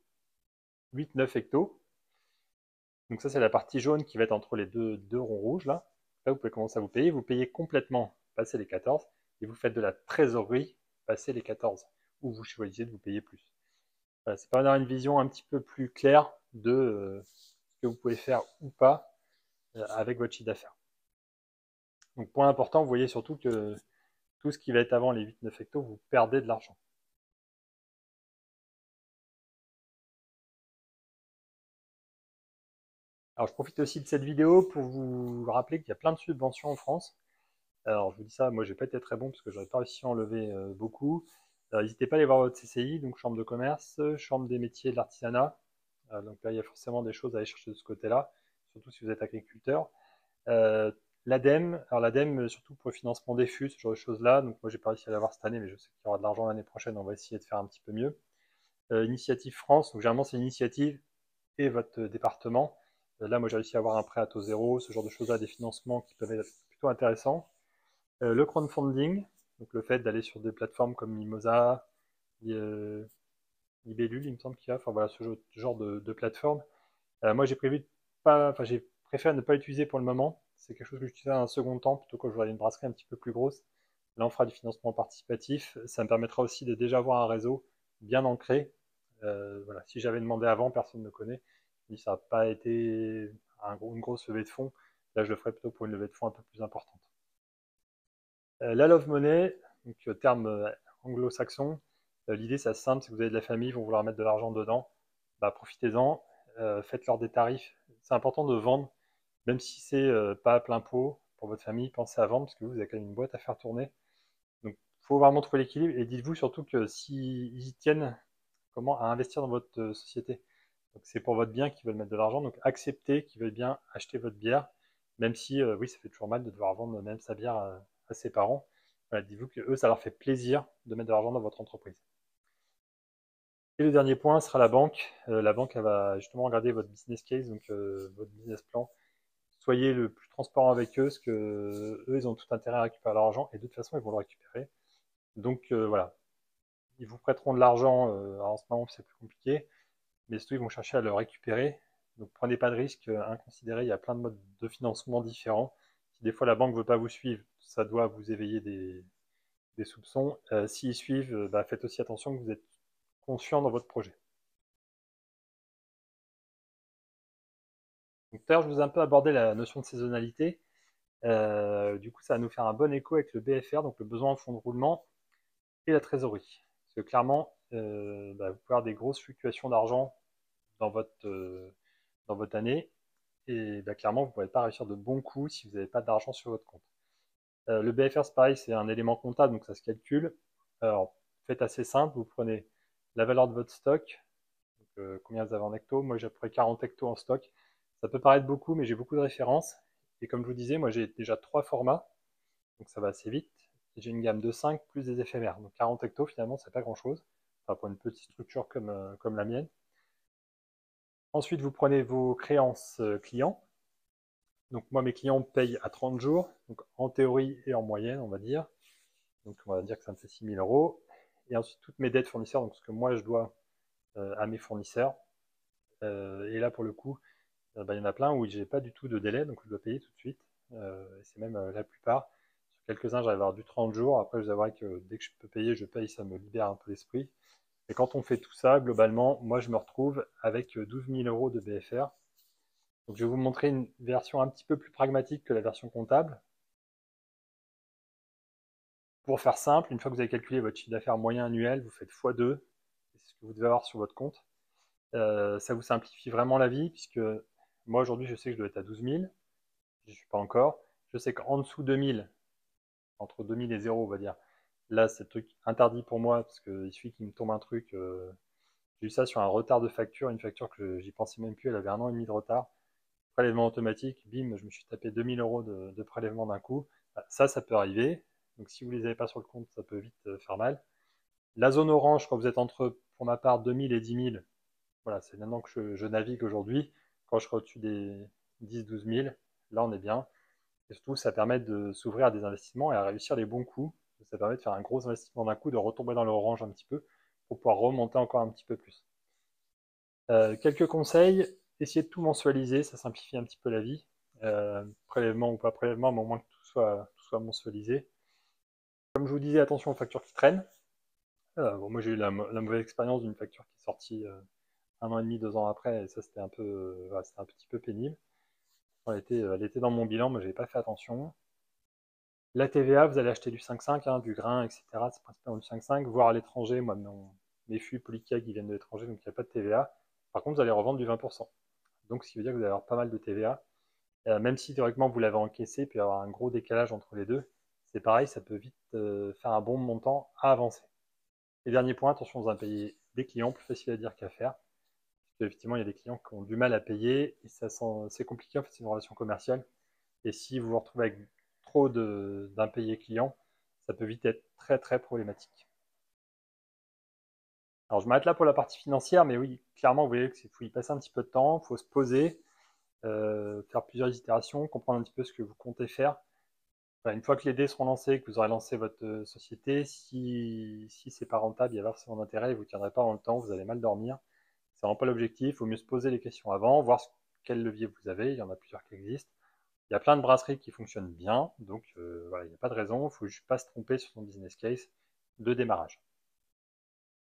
8-9 hectos. Donc ça, c'est la partie jaune qui va être entre les deux ronds rouges. Là, vous pouvez commencer à vous payez complètement, passer les 14, et vous faites de la trésorerie, passer les 14, ou vous choisissez de vous payer plus. Voilà, ça permet d'avoir une vision un petit peu plus claire de ce que vous pouvez faire ou pas avec votre chiffre d'affaires. Donc point important, vous voyez surtout que tout ce qui va être avant les 8-9 hectos, vous perdez de l'argent. Alors je profite aussi de cette vidéo pour vous rappeler qu'il y a plein de subventions en France. Alors je vous dis ça, moi je vais pas été très bon parce que j'aurais pas réussi à en lever beaucoup. N'hésitez pas à aller voir votre CCI, donc chambre de commerce, chambre des métiers de l'artisanat. Donc là il y a forcément des choses à aller chercher de ce côté-là, surtout si vous êtes agriculteur. L'ADEME, alors l'ADEME surtout pour le financement des FUS, ce genre de choses-là. Donc moi j'ai pas réussi à l'avoir cette année, mais je sais qu'il y aura de l'argent l'année prochaine, on va essayer de faire un petit peu mieux. Initiative France, donc généralement c'est l'initiative et votre département. Là moi j'ai réussi à avoir un prêt à taux zéro, ce genre de choses-là, des financements qui peuvent être plutôt intéressants. Le crowdfunding, donc le fait d'aller sur des plateformes comme Mimosa, Libellule, il me semble qu'il y a, enfin voilà, ce genre de plateforme. Moi j'ai j'ai préféré ne pas l'utiliser pour le moment. C'est quelque chose que j'utiliserai dans un second temps, plutôt que je voudrais une brasserie un petit peu plus grosse. Là, on fera du financement participatif. Ça me permettra aussi de déjà avoir un réseau bien ancré. Voilà. Si j'avais demandé avant, personne ne me connaît. Ça n'a pas été une grosse levée de fonds. Là, je le ferai plutôt pour une levée de fonds un peu plus importante. La love money, donc terme anglo-saxon, l'idée c'est assez simple, c'est que vous avez de la famille, ils vont vouloir mettre de l'argent dedans, bah, profitez-en, faites-leur des tarifs. C'est important de vendre, même si c'est pas à plein pot pour votre famille, pensez à vendre parce que vous avez quand même une boîte à faire tourner. Donc il faut vraiment trouver l'équilibre et dites-vous surtout que s'ils y tiennent, comment à investir dans votre société. Donc c'est pour votre bien qu'ils veulent mettre de l'argent, donc acceptez qu'ils veulent bien acheter votre bière, même si oui, ça fait toujours mal de devoir vendre même sa bière à ses parents. Voilà, dites-vous que eux, ça leur fait plaisir de mettre de l'argent dans votre entreprise. Et le dernier point sera la banque. La banque, elle va justement regarder votre business case, donc votre business plan. Soyez le plus transparent avec eux, parce que eux, ils ont tout intérêt à récupérer leur argent, et de toute façon, ils vont le récupérer. Donc voilà, ils vous prêteront de l'argent. En ce moment, c'est plus compliqué, mais surtout, ils vont chercher à le récupérer. Donc prenez pas de risques inconsidérés. Il y a plein de modes de financement différents. Si des fois la banque ne veut pas vous suivre, ça doit vous éveiller des soupçons. S'ils suivent, faites aussi attention que vous êtes conscient dans votre projet. Donc, tout à l'heure, je vous ai un peu abordé la notion de saisonnalité. Du coup, ça va nous faire un bon écho avec le BFR, donc le besoin en fonds de roulement, et la trésorerie. Parce que clairement, vous pouvez avoir des grosses fluctuations d'argent dans votre année, et clairement, vous ne pourrez pas réussir de bons coups si vous n'avez pas d'argent sur votre compte. Le BFR, c'est pareil, c'est un élément comptable, donc ça se calcule. Alors, faites assez simple, vous prenez la valeur de votre stock, donc, combien vous avez en hecto. Moi, j'ai à peu près 40 hectos en stock. Ça peut paraître beaucoup, mais j'ai beaucoup de références. Et comme je vous disais, moi, j'ai déjà 3 formats, donc ça va assez vite. J'ai une gamme de 5 plus des éphémères. Donc 40 hectos, finalement, c'est pas grand-chose. Enfin, pour une petite structure comme la mienne. Ensuite, vous prenez vos créances clients. Donc moi, mes clients payent à 30 jours, donc en théorie et en moyenne, on va dire. Donc on va dire que ça me fait 6 000 euros. Et ensuite, toutes mes dettes fournisseurs, donc ce que moi je dois à mes fournisseurs. Et là, pour le coup, il y en a plein où j'ai pas du tout de délai, donc je dois payer tout de suite. C'est même la plupart. Sur quelques-uns, j'arrive à avoir du 30 jours. Après, je vous avouerai que dès que je peux payer, je paye, ça me libère un peu l'esprit. Et quand on fait tout ça, globalement, moi, je me retrouve avec 12 000 euros de BFR. Donc, je vais vous montrer une version un petit peu plus pragmatique que la version comptable. Pour faire simple, une fois que vous avez calculé votre chiffre d'affaires moyen annuel, vous faites x2, c'est ce que vous devez avoir sur votre compte. Ça vous simplifie vraiment la vie, puisque moi aujourd'hui je sais que je dois être à 12 000, je ne suis pas encore. Je sais qu'en dessous de 2000, entre 2000 et 0, on va dire, là c'est le truc interdit pour moi, parce qu'il suffit qu'il me tombe un truc. J'ai eu ça sur un retard de facture, une facture que j'y pensais même plus, elle avait 1 an et demi de retard. Prélèvement automatique, bim, je me suis tapé 2000 euros de prélèvement d'un coup. Ça peut arriver. Donc si vous ne les avez pas sur le compte, ça peut vite faire mal. La zone orange, quand vous êtes entre, pour ma part, 2000 et 10 000, voilà, c'est maintenant que je navigue aujourd'hui. Quand je serai au-dessus des 10-12 000, là on est bien. Et surtout, ça permet de s'ouvrir à des investissements et à réussir les bons coups. Ça permet de faire un gros investissement d'un coup, de retomber dans l'orange un petit peu pour pouvoir remonter encore un petit peu plus. Quelques conseils, essayez de tout mensualiser, ça simplifie un petit peu la vie. Prélèvement ou pas prélèvement, mais au moins que tout soit mensualisé. Comme je vous disais, attention aux factures qui traînent. Bon, moi j'ai eu la mauvaise expérience d'une facture qui est sortie 1 an et demi, 2 ans après, et ça c'était un peu, voilà, c'était un petit peu pénible. Elle était dans mon bilan, mais j'avais pas fait attention. La TVA, vous allez acheter du 5,5, hein, du grain, etc. C'est principalement du 5,5, voire à l'étranger. Moi, mes fûts Polycag, ils viennent de l'étranger, donc il n'y a pas de TVA. Par contre, vous allez revendre du 20%. Donc, ce qui veut dire que vous allez avoir pas mal de TVA. Même si théoriquement vous l'avez encaissé, puis avoir un gros décalage entre les deux, c'est pareil, ça peut vite faire un bon montant à avancer. Et dernier point, attention, vous allez payer des clients, plus facile à dire qu'à faire. Parce qu'effectivement, il y a des clients qui ont du mal à payer, et c'est compliqué, en fait, c'est une relation commerciale. Et si vous vous retrouvez avec trop d'impayés clients, ça peut vite être très très problématique. Alors je m'arrête là pour la partie financière, mais oui, clairement, vous voyez qu'il faut y passer un petit peu de temps, il faut se poser, faire plusieurs itérations, comprendre un petit peu ce que vous comptez faire. Voilà, une fois que les dés seront lancés, que vous aurez lancé votre société, si c'est pas rentable, il y a forcément d'intérêt et vous ne tiendrez pas dans le temps, vous allez mal dormir. C'est vraiment pas l'objectif, il vaut mieux se poser les questions avant, voir quel levier vous avez, il y en a plusieurs qui existent. Il y a plein de brasseries qui fonctionnent bien, donc voilà, il n'y a pas de raison, il ne faut juste pas se tromper sur son business case de démarrage.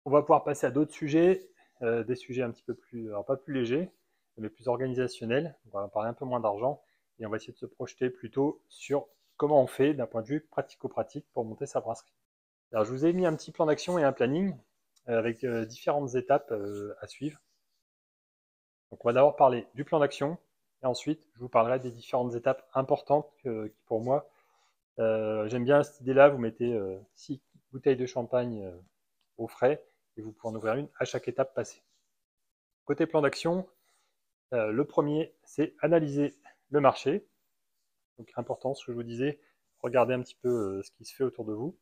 On va pouvoir passer à d'autres sujets, des sujets un petit peu plus, alors pas plus légers, mais plus organisationnels. On va parler un peu moins d'argent et on va essayer de se projeter plutôt sur comment on fait d'un point de vue pratico-pratique pour monter sa brasserie. Alors, je vous ai mis un petit plan d'action et un planning avec différentes étapes à suivre. Donc, on va d'abord parler du plan d'action et ensuite, je vous parlerai des différentes étapes importantes qui, pour moi, j'aime bien cette idée-là. Vous mettez 6 bouteilles de champagne au frais et vous pouvez en ouvrir une à chaque étape passée. Côté plan d'action, le premier, c'est analyser le marché. Donc, important, ce que je vous disais, regardez un petit peu ce qui se fait autour de vous.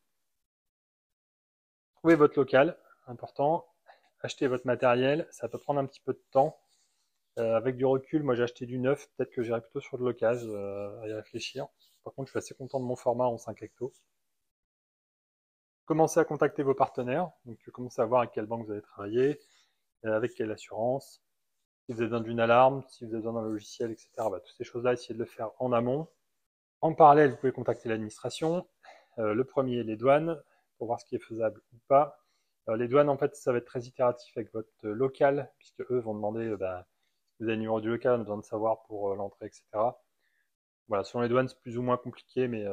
Trouvez votre local, important. Achetez votre matériel, ça peut prendre un petit peu de temps. Avec du recul, moi j'ai acheté du neuf, peut-être que j'irai plutôt sur de l'occasion à y réfléchir. Par contre, je suis assez content de mon format en 5 hectos. Commencez à contacter vos partenaires, donc commencez à voir avec quelle banque vous allez travailler, avec quelle assurance, si vous avez besoin d'une alarme, si vous avez besoin d'un logiciel, etc. Bah, toutes ces choses-là, essayez de le faire en amont. En parallèle, vous pouvez contacter l'administration. Le premier, les douanes, pour voir ce qui est faisable ou pas. Les douanes, en fait, ça va être très itératif avec votre local, puisque eux vont demander si vous avez le numéro du local, on a besoin de savoir pour l'entrée, etc. Voilà, selon les douanes, c'est plus ou moins compliqué, mais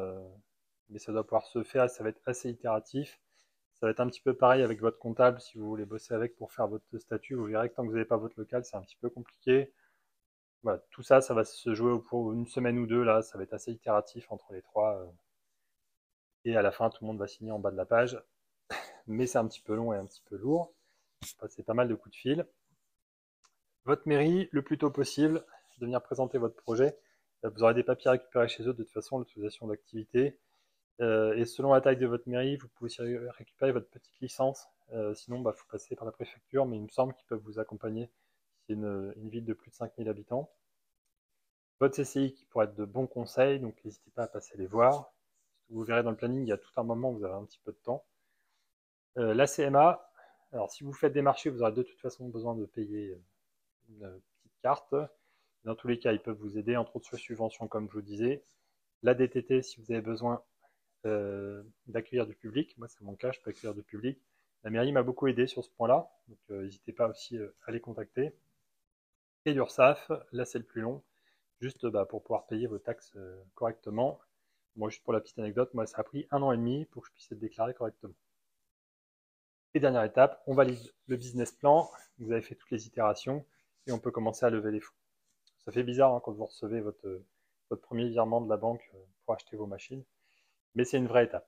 ça doit pouvoir se faire, ça va être assez itératif. Ça va être un petit peu pareil avec votre comptable, si vous voulez bosser avec pour faire votre statut, vous verrez que tant que vous n'avez pas votre local, c'est un petit peu compliqué. Voilà, tout ça, ça va se jouer pour une semaine ou deux, là, ça va être assez itératif entre les trois. Et à la fin, tout le monde va signer en bas de la page. Mais c'est un petit peu long et un petit peu lourd. C'est pas mal de coups de fil. Votre mairie, le plus tôt possible, de venir présenter votre projet. Vous aurez des papiers à récupérer chez eux, de toute façon, l'autorisation d'activité. Et selon la taille de votre mairie, vous pouvez aussi récupérer votre petite licence. Sinon, il faut passer par la préfecture, mais il me semble qu'ils peuvent vous accompagner si c'est une ville de plus de 5000 habitants. Votre CCI qui pourrait être de bons conseils, donc n'hésitez pas à passer les voir. Vous verrez dans le planning, il y a tout un moment où vous avez un petit peu de temps. La CMA, alors si vous faites des marchés, vous aurez de toute façon besoin de payer une petite carte. Dans tous les cas, ils peuvent vous aider, entre autres sur subventions, comme je vous disais. La DTT, si vous avez besoin d'accueillir du public, moi c'est mon cas, je peux accueillir du public. La mairie m'a beaucoup aidé sur ce point-là, donc n'hésitez pas aussi à les contacter. Et l'URSSAF, là c'est le plus long, juste pour pouvoir payer vos taxes correctement. Moi, juste pour la petite anecdote, moi ça a pris 1 an et demi pour que je puisse être déclaré correctement. Et dernière étape, on valide le business plan, vous avez fait toutes les itérations, et on peut commencer à lever les fonds. Ça fait bizarre quand vous recevez votre premier virement de la banque pour acheter vos machines, mais c'est une vraie étape.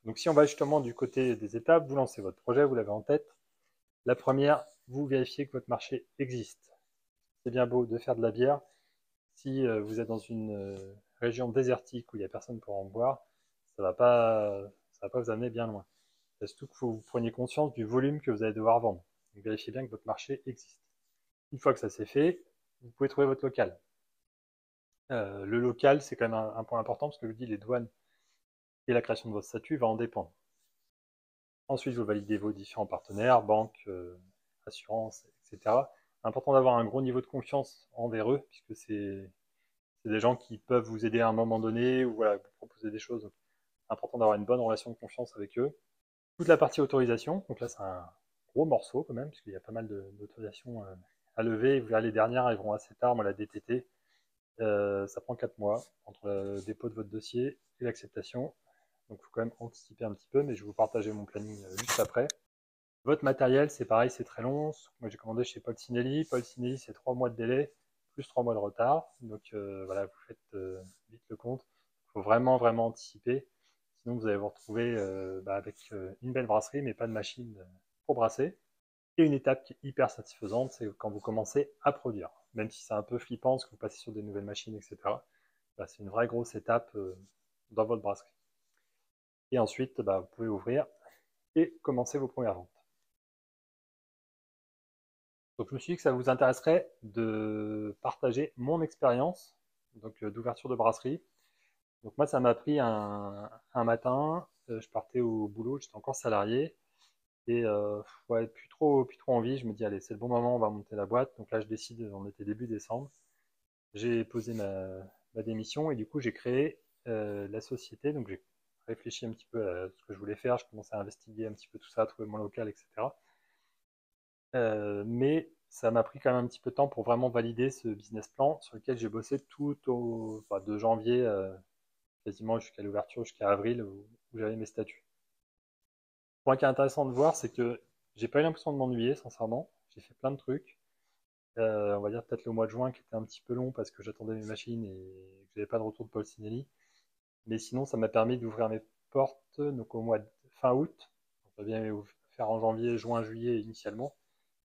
Donc si on va justement du côté des étapes, vous lancez votre projet, vous l'avez en tête. La première, vous vérifiez que votre marché existe. C'est bien beau de faire de la bière. Si vous êtes dans une région désertique où il n'y a personne pour en boire, ça ne va pas vous amener bien loin. C'est surtout qu'il faut que vous preniez conscience du volume que vous allez devoir vendre. Donc vérifiez bien que votre marché existe. Une fois que ça c'est fait, vous pouvez trouver votre local. Le local, c'est quand même un point important parce que je vous dis, les douanes et la création de votre statut va en dépendre. Ensuite, vous validez vos différents partenaires, banques, assurances, etc. Important d'avoir un gros niveau de confiance envers eux, puisque c'est des gens qui peuvent vous aider à un moment donné ou voilà, vous proposer des choses. Donc, important d'avoir une bonne relation de confiance avec eux. Toute la partie autorisation, donc là c'est un gros morceau quand même, puisqu'il y a pas mal d'autorisations à lever. Vous verrez, les dernières arriveront assez tard, moi la DTT. Ça prend 4 mois entre le dépôt de votre dossier et l'acceptation. Donc il faut quand même anticiper un petit peu, mais je vais vous partager mon planning juste après. Votre matériel, c'est pareil, c'est très long. Moi j'ai commandé chez Paul Cinelli. Paul Cinelli, c'est 3 mois de délai, plus 3 mois de retard. Donc voilà, vous faites vite le compte. Il faut vraiment, vraiment anticiper. Sinon, vous allez vous retrouver avec une belle brasserie, mais pas de machine pour brasser. Et une étape qui est hyper satisfaisante, c'est quand vous commencez à produire. Même si c'est un peu flippant, parce que vous passez sur des nouvelles machines, etc. C'est une vraie grosse étape dans votre brasserie. Et ensuite, vous pouvez ouvrir et commencer vos premières ventes. Donc je me suis dit que ça vous intéresserait de partager mon expérience d'ouverture de brasserie. Donc moi, ça m'a pris un matin, je partais au boulot, j'étais encore salarié, et ouais, plus trop envie. Je me dis, allez, c'est le bon moment, on va monter la boîte. Donc là, je décide, on était début décembre. J'ai posé ma démission et du coup, j'ai créé la société. Donc j'ai réfléchi un petit peu à ce que je voulais faire. Je commençais à investiguer un petit peu tout ça, trouver mon local, etc. Mais ça m'a pris quand même un petit peu de temps pour vraiment valider ce business plan sur lequel j'ai bossé de janvier quasiment jusqu'à l'ouverture, jusqu'à avril où j'avais mes statuts. Le point qui est intéressant de voir, c'est que j'ai pas eu l'impression de m'ennuyer, sincèrement. J'ai fait plein de trucs. On va dire peut-être le mois de juin qui était un petit peu long parce que j'attendais mes machines et que j'avais pas de retour de Paul Cinelli. Mais sinon, ça m'a permis d'ouvrir mes portes donc au mois de fin août. On devait faire en janvier, juin, juillet initialement.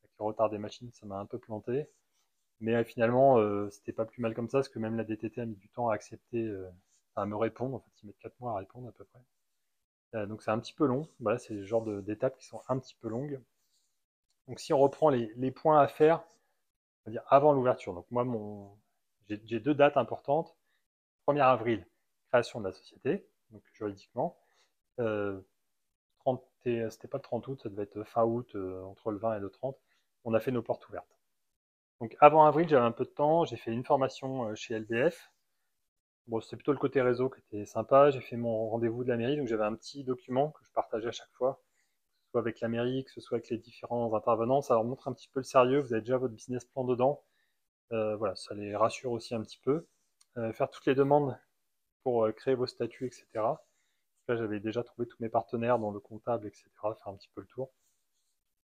Avec le retard des machines, ça m'a un peu planté. Mais finalement, c'était pas plus mal comme ça, parce que même la DTT a mis du temps à accepter, à me répondre. En fait, ils mettent 4 mois à répondre à peu près. Donc c'est un petit peu long. Voilà, c'est le genre d'étapes qui sont un petit peu longues. Donc si on reprend les points à faire, on va dire avant l'ouverture. Donc moi, j'ai 2 dates importantes. 1er avril, création de la société, donc juridiquement. 30 c'était pas le 30 août, ça devait être fin août, entre le 20 et le 30. On a fait nos portes ouvertes. Donc avant avril, j'avais un peu de temps, j'ai fait une formation chez LDF. Bon, c'était plutôt le côté réseau qui était sympa. J'ai fait mon rendez-vous de la mairie, donc j'avais un petit document que je partageais à chaque fois, que ce soit avec la mairie, que ce soit avec les différents intervenants. Ça leur montre un petit peu le sérieux, vous avez déjà votre business plan dedans. Voilà, ça les rassure aussi un petit peu. Faire toutes les demandes pour créer vos statuts, etc. Là, j'avais déjà trouvé tous mes partenaires, dans le comptable, etc. Faire un petit peu le tour.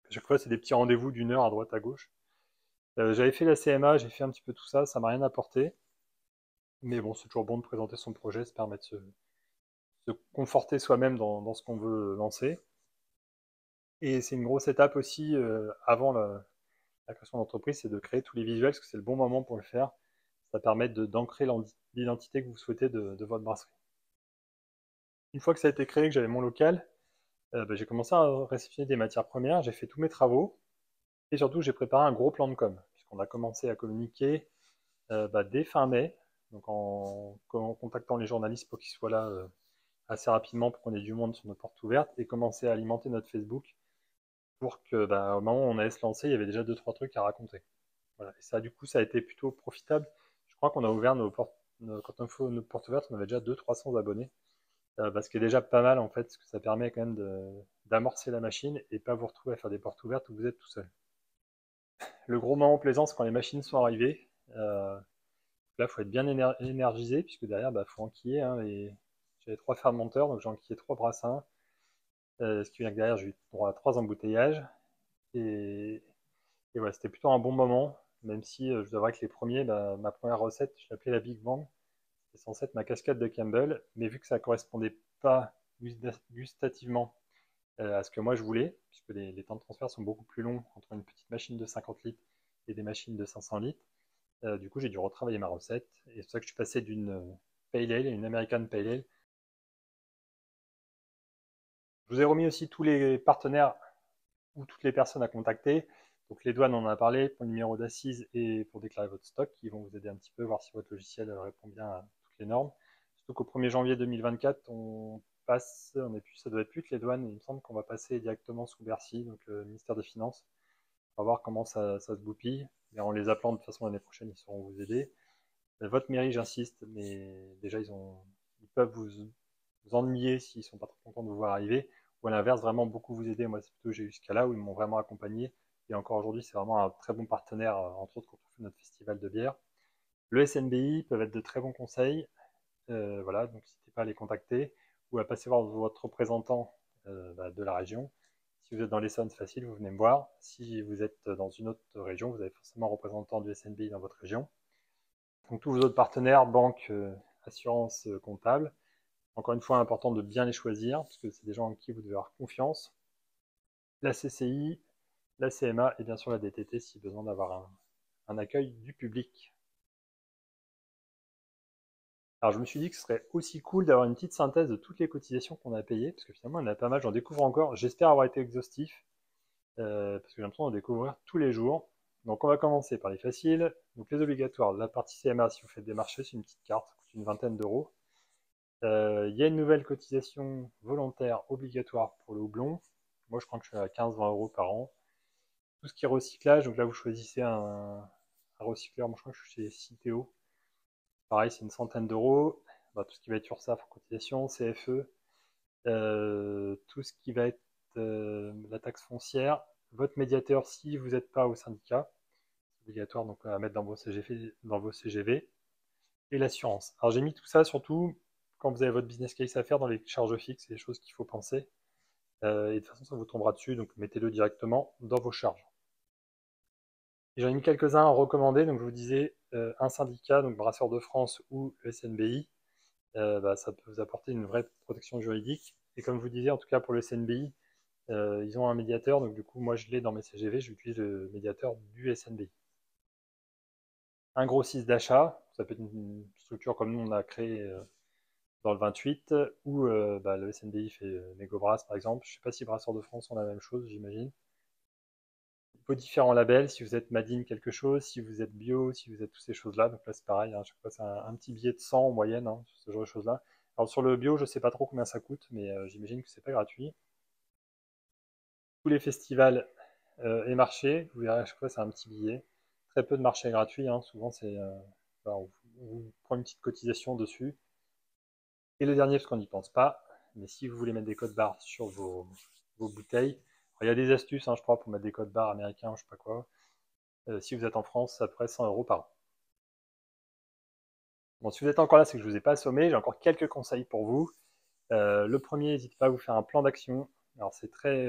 À chaque fois, c'est des petits rendez-vous d'une heure à droite à gauche. J'avais fait la CMA, j'ai fait un petit peu tout ça, ça m'a rien apporté. Mais bon, c'est toujours bon de présenter son projet, ça permet de se conforter soi-même dans ce qu'on veut lancer. Et c'est une grosse étape aussi avant la création d'entreprise, c'est de créer tous les visuels, parce que c'est le bon moment pour le faire. Ça permet d'ancrer l'identité que vous souhaitez de votre brasserie. Une fois que ça a été créé, que j'avais mon local, j'ai commencé à réceptionner des matières premières, j'ai fait tous mes travaux, et surtout j'ai préparé un gros plan de com, puisqu'on a commencé à communiquer dès fin mai, donc en contactant les journalistes pour qu'ils soient là assez rapidement pour qu'on ait du monde sur nos portes ouvertes, et commencer à alimenter notre Facebook pour que au moment où on allait se lancer, il y avait déjà 2-3 trucs à raconter. Voilà. Et ça, du coup, ça a été plutôt profitable. Je crois qu'on a ouvert quand on fait nos portes ouvertes, on avait déjà 200-300 abonnés. Ce qui est déjà pas mal en fait, parce que ça permet quand même d'amorcer la machine et pas vous retrouver à faire des portes ouvertes où vous êtes tout seul. Le gros moment plaisant, c'est quand les machines sont arrivées. Là, il faut être bien énergisé, puisque derrière, il faut enquiller. Hein, j'avais 3 fermenteurs, donc j'ai enquillé 3 brassins. Ce qui veut dire que derrière, j'ai eu droit à 3 embouteillages. Et, et voilà, c'était plutôt un bon moment, même si je dois avouer que les premiers, ma première recette, je l'appelais la Big Bang. C'était censé être ma cascade de Campbell, mais vu que ça ne correspondait pas gustativement à ce que moi je voulais, puisque les temps de transfert sont beaucoup plus longs entre une petite machine de 50 litres et des machines de 500 litres, du coup j'ai dû retravailler ma recette, et c'est pour ça que je suis passé d'une Pale Ale à une American Pale Ale. Je vous ai remis aussi tous les partenaires ou toutes les personnes à contacter. Donc les douanes, on en a parlé, pour le numéro d'assise et pour déclarer votre stock, qui vont vous aider un petit peu, voir si votre logiciel répond bien à toutes les normes. Surtout qu'au 1er janvier 2024, ça doit être plus que les douanes, il me semble qu'on va passer directement sous Bercy, donc le ministère des Finances. On va voir comment ça se goupille. Et en les appelant de toute façon l'année prochaine, ils sauront vous aider. Votre mairie, j'insiste, mais déjà ils peuvent vous ennuyer s'ils ne sont pas trop contents de vous voir arriver. ou à l'inverse, vraiment beaucoup vous aider. Moi, c'est plutôt j'ai eu ce cas-là où ils m'ont vraiment accompagné. Et encore aujourd'hui, c'est vraiment un très bon partenaire, entre autres quand on fait notre festival de bière. Le SNBI peuvent être de très bons conseils. Voilà, donc n'hésitez pas à les contacter ou à passer voir votre représentant de la région. Si vous êtes dans l'Essonne, c'est facile, vous venez me voir. Si vous êtes dans une autre région, vous avez forcément un représentant du SNBI dans votre région. Donc tous vos autres partenaires, banques, assurances, comptables. Encore une fois, important de bien les choisir, parce que c'est des gens en qui vous devez avoir confiance. La CCI, la CMA et bien sûr la DTT si besoin d'avoir un accueil du public. Alors je me suis dit que ce serait aussi cool d'avoir une petite synthèse de toutes les cotisations qu'on a payées, parce que finalement il y en a pas mal, j'en découvre encore. J'espère avoir été exhaustif, parce que j'ai l'impression d'en découvrir tous les jours. Donc on va commencer par les faciles. Donc les obligatoires, la partie CMA, si vous faites des marchés, c'est une petite carte, ça coûte une vingtaine d'euros. Il y a une nouvelle cotisation volontaire obligatoire pour le houblon. Moi je crois que je suis à 15-20 euros par an. Tout ce qui est recyclage, donc là vous choisissez un recycleur, moi je crois que je suis chez Citeo. Pareil, c'est une centaine d'euros. Tout ce qui va être URSSAF en cotisation, CFE, tout ce qui va être la taxe foncière, votre médiateur si vous n'êtes pas au syndicat, c'est obligatoire donc à mettre dans vos CGV, et l'assurance. Alors j'ai mis tout ça surtout quand vous avez votre business case à faire dans les charges fixes, c'est des choses qu'il faut penser. Et de toute façon ça vous tombera dessus, donc mettez-le directement dans vos charges. Et j'en ai mis quelques-uns recommandés, donc je vous disais un syndicat, donc Brasseurs de France ou le SNBI, ça peut vous apporter une vraie protection juridique. Et comme je vous disais, en tout cas pour le SNBI, ils ont un médiateur, donc du coup moi je l'ai dans mes CGV, j'utilise le médiateur du SNBI. Un gros 6 d'achat, ça peut être une structure comme nous on a créé dans le 28, ou le SNBI fait Négobrass par exemple. Je ne sais pas si Brasseurs de France ont la même chose, j'imagine. Vos différents labels, si vous êtes Madine quelque chose, si vous êtes bio, si vous êtes toutes ces choses-là. Donc là, c'est pareil, hein, à chaque fois, c'est un petit billet de 100 en moyenne, hein, ce genre de choses-là. Alors sur le bio, je ne sais pas trop combien ça coûte, mais j'imagine que c'est pas gratuit. Tous les festivals et marchés, vous verrez à chaque fois, c'est un petit billet. Très peu de marchés gratuits, hein, souvent, on vous prend une petite cotisation dessus. Et le dernier, parce qu'on n'y pense pas, mais si vous voulez mettre des codes barres sur vos bouteilles, il y a des astuces, hein, je crois, pour mettre des codes barres américains, je sais pas quoi. Si vous êtes en France, ça pourrait 100 euros par an. Bon, si vous êtes encore là, c'est que je ne vous ai pas assommé. J'ai encore quelques conseils pour vous. Le premier, n'hésitez pas à vous faire un plan d'action. Alors, c'est très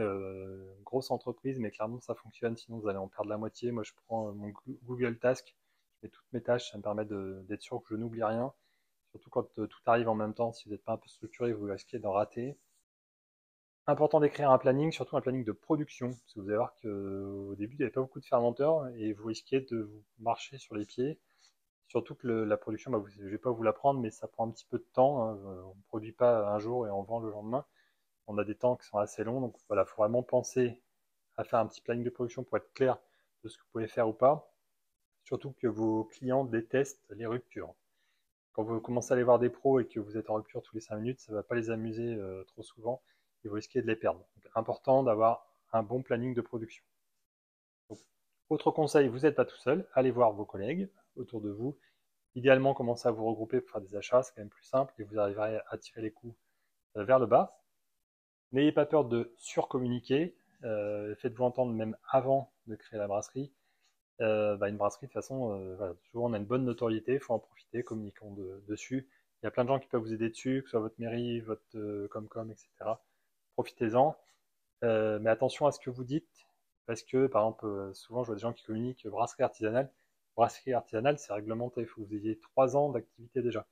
grosse entreprise, mais clairement, ça fonctionne. Sinon, vous allez en perdre la moitié. Moi, je prends mon Google Task. Je mets toutes mes tâches. Ça me permet d'être sûr que je n'oublie rien. Surtout quand tout arrive en même temps. Si vous n'êtes pas un peu structuré, vous risquez d'en rater. Important d'écrire un planning, surtout un planning de production. Parce que vous allez voir qu'au début, il n'y avait pas beaucoup de fermenteurs et vous risquez de vous marcher sur les pieds. Surtout que la production, je ne vais pas vous l'apprendre, mais ça prend un petit peu de temps, hein. On ne produit pas un jour et on vend le lendemain. On a des temps qui sont assez longs, donc voilà, il faut vraiment penser à faire un petit planning de production pour être clair de ce que vous pouvez faire ou pas. Surtout que vos clients détestent les ruptures. Quand vous commencez à aller voir des pros et que vous êtes en rupture tous les 5 minutes, ça ne va pas les amuser trop souvent et vous risquez de les perdre. Donc important d'avoir un bon planning de production. Donc, autre conseil, vous n'êtes pas tout seul, allez voir vos collègues autour de vous. Idéalement, commencez à vous regrouper pour faire des achats, c'est quand même plus simple et vous arriverez à tirer les coûts vers le bas. N'ayez pas peur de surcommuniquer, faites-vous entendre même avant de créer la brasserie. Une brasserie, de toute façon, voilà, souvent on a une bonne notoriété, il faut en profiter, communiquons dessus. Il y a plein de gens qui peuvent vous aider dessus, que ce soit votre mairie, votre Comcom, etc. Profitez-en, mais attention à ce que vous dites, parce que par exemple, souvent je vois des gens qui communiquent brasserie artisanale. Brasserie artisanale, c'est réglementé, il faut que vous ayez 3 ans d'activité déjà.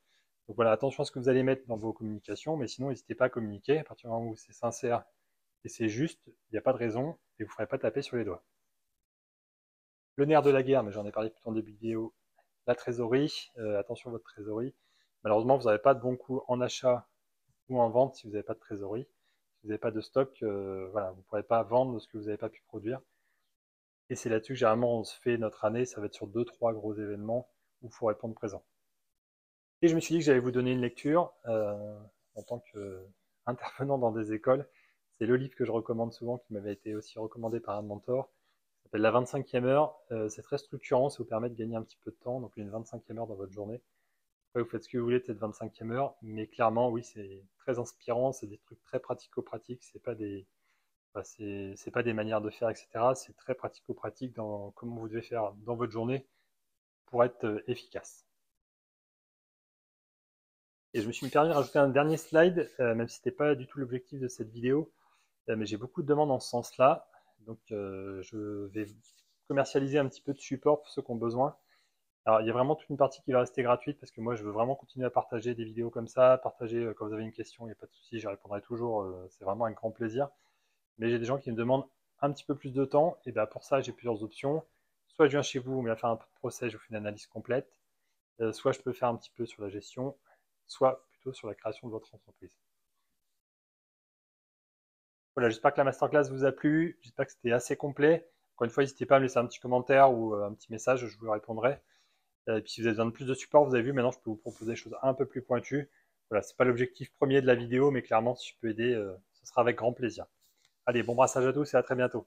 Donc voilà, attention à ce que vous allez mettre dans vos communications, mais sinon n'hésitez pas à communiquer. À partir du moment où c'est sincère et c'est juste, il n'y a pas de raison et vous ne ferez pas taper sur les doigts. Le nerf de la guerre, mais j'en ai parlé plutôt en début de vidéo, la trésorerie. Attention à votre trésorerie. Malheureusement, vous n'avez pas de bons coups en achat ou en vente si vous n'avez pas de trésorerie. Si vous n'avez pas de stock, voilà, vous ne pourrez pas vendre ce que vous n'avez pas pu produire. Et c'est là-dessus que généralement on se fait notre année, ça va être sur 2-3 gros événements où il faut répondre présent. Et je me suis dit que j'allais vous donner une lecture en tant qu'intervenant dans des écoles. C'est le livre que je recommande souvent, qui m'avait été aussi recommandé par un mentor. Ça s'appelle La 25e heure. C'est très structurant, ça vous permet de gagner un petit peu de temps, donc une 25e heure dans votre journée. Après, vous faites ce que vous voulez, peut-être 25e heure, mais clairement, oui, c'est très inspirant, c'est des trucs très pratico-pratiques, c'est pas des manières de faire, etc. C'est très pratico-pratique dans comment vous devez faire dans votre journée pour être efficace. Et je me suis permis de rajouter un dernier slide, même si ce n'était pas du tout l'objectif de cette vidéo, mais j'ai beaucoup de demandes en ce sens-là. Donc je vais commercialiser un petit peu de support pour ceux qui ont besoin. Alors il y a vraiment toute une partie qui va rester gratuite parce que moi je veux vraiment continuer à partager des vidéos comme ça, partager quand vous avez une question, il n'y a pas de souci, j'y répondrai toujours, c'est vraiment un grand plaisir. Mais j'ai des gens qui me demandent un petit peu plus de temps, et bien pour ça j'ai plusieurs options. Soit je viens chez vous, on va faire un procès, je vous fais une analyse complète, soit je peux faire un petit peu sur la gestion, soit plutôt sur la création de votre entreprise. Voilà, j'espère que la masterclass vous a plu, j'espère que c'était assez complet. Encore une fois, n'hésitez pas à me laisser un petit commentaire ou un petit message, je vous répondrai. Et puis si vous avez besoin de plus de support, vous avez vu, maintenant je peux vous proposer des choses un peu plus pointues. Voilà, c'est pas l'objectif premier de la vidéo, mais clairement si je peux aider, ce sera avec grand plaisir. Allez, bon brassage à tous et à très bientôt.